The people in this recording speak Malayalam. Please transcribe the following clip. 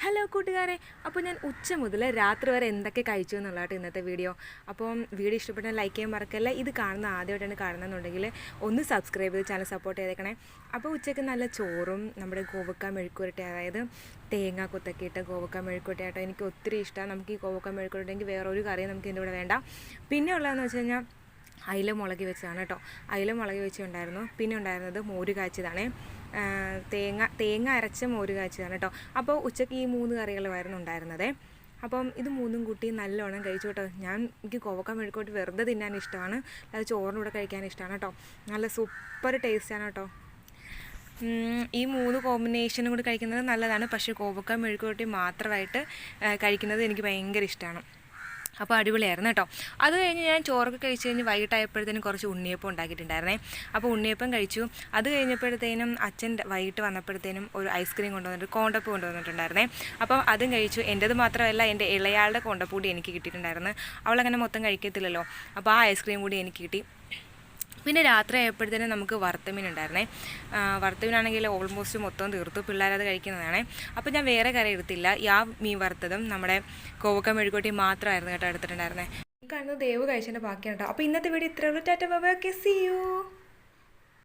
ഹലോ കൂട്ടുകാരെ, അപ്പോൾ ഞാൻ ഉച്ച മുതൽ രാത്രി വരെ എന്തൊക്കെ കഴിച്ചു എന്നുള്ളതായിട്ട് ഇന്നത്തെ വീഡിയോ. അപ്പം വീഡിയോ ഇഷ്ടപ്പെട്ടാൽ ലൈക്ക് ചെയ്യാൻ മറക്കല്ല. ഇത് കാണുന്ന ആദ്യമായിട്ടാണ് കാണുന്നതെന്നുണ്ടെങ്കിൽ ഒന്ന് സബ്സ്ക്രൈബ് ചെയ്ത് ചാനൽ സപ്പോർട്ട് ചെയ്തേക്കണേ. അപ്പോൾ ഉച്ചയ്ക്ക് നല്ല ചോറും നമ്മുടെ കോവക്ക മെഴുക്കുവരട്ടി, അതായത് തേങ്ങ കൊത്തൊക്കെ ഇട്ട് കോവക്ക മെഴുക്കുവരട്ടി ആട്ടോ എനിക്ക് ഒത്തിരി ഇഷ്ടമാണ്. നമുക്ക് ഈ കോവക്ക മെഴുക്കുവരട്ടിയെങ്കിൽ വേറൊരു കറിയും നമുക്ക് ഇതിൻ്റെ കൂടെ വേണ്ട. പിന്നെ ഉള്ളതെന്ന് വെച്ച് കഴിഞ്ഞാൽ അയില മുളകി വെച്ചതാണ് കേട്ടോ. അയില മുളകി വെച്ചുണ്ടായിരുന്നു. പിന്നെ ഉണ്ടായിരുന്നത് മോര് കാച്ചിയതാണ്, തേങ്ങ അരച്ച മോര് കാച്ചിയതാണ് കേട്ടോ. അപ്പോൾ ഉച്ചയ്ക്ക് ഈ 3 കറികളുമായിരുന്നു ഉണ്ടായിരുന്നത്. അപ്പം ഇത് 3ഉം കൂട്ടി നല്ലോണം കഴിച്ചു കേട്ടോ. എനിക്ക് കോവക്ക മെഴുക്കോട്ട് വെറുതെ തിന്നാൻ ഇഷ്ടമാണ്, അത് ചോറിനൂടെ കഴിക്കാൻ ഇഷ്ടമാണ് കേട്ടോ. നല്ല സൂപ്പർ ടേസ്റ്റാണ് കേട്ടോ. ഈ 3 കോമ്പിനേഷനും കൂടി കഴിക്കുന്നത് നല്ലതാണ്, പക്ഷേ കോവക്ക മെഴുക്കുവരട്ടി മാത്രമായിട്ട് കഴിക്കുന്നത് എനിക്ക് ഭയങ്കര ഇഷ്ടമാണ്. അപ്പോൾ അടിപൊളിയായിരുന്നു കേട്ടോ. അത് കഴിഞ്ഞ് ഞാൻ ചോറൊക്കെ കഴിച്ച് കഴിഞ്ഞ് വൈകിട്ടായപ്പോഴത്തേനും കുറച്ച് ഉണ്ണിയപ്പം ഉണ്ടാക്കിയിട്ടുണ്ടായിരുന്നേ. അപ്പോൾ ഉണ്ണിയപ്പം കഴിച്ചു. അത് കഴിഞ്ഞപ്പോഴത്തേനും അച്ഛൻ വൈകിട്ട് വന്നപ്പോഴത്തേനും ഒരു ഐസ്ക്രീം കൊണ്ടുവന്നിട്ട് കോണ്ടപ്പ് കൊണ്ടുവന്നിട്ടുണ്ടായിരുന്നേ. അപ്പം അതും കഴിച്ചു. എൻ്റേത് മാത്രമല്ല, എൻ്റെ ഇളയാളുടെ കോണ്ടപ്പ് കൂടി എനിക്ക് കിട്ടിയിട്ടുണ്ടായിരുന്നു. അവളങ്ങനെ മൊത്തം കഴിക്കത്തില്ലല്ലോ, അപ്പോൾ ആ ഐസ്ക്രീം കൂടി എനിക്ക് കിട്ടി. പിന്നെ രാത്രി ആയപ്പോഴത്തേനും നമുക്ക് വറുത്തമീൻ ഉണ്ടായിരുന്നേ. വറുത്തമീനാണെങ്കിൽ ഓൾമോസ്റ്റ് മൊത്തം തീർത്തു, പിള്ളേരത് കഴിക്കുന്നതാണ്. അപ്പോൾ ഞാൻ വേറെ കറി എടുത്തില്ല. മീൻ വറുത്തതും നമ്മുടെ കോവക്ക മെഴുകുവരട്ടി മാത്രമായിരുന്നു കേട്ടോ എടുത്തിട്ടുണ്ടായിരുന്നത്. ഈ കാണുന്നത് ദേവ് കഴിച്ചതിൻ്റെ ബാക്കിയാണ് കേട്ടോ. അപ്പോൾ ഇന്നത്തെ വീഡിയോ ഇത്രയേ ഉള്ളൂ. Tata bye bye, okay, see U.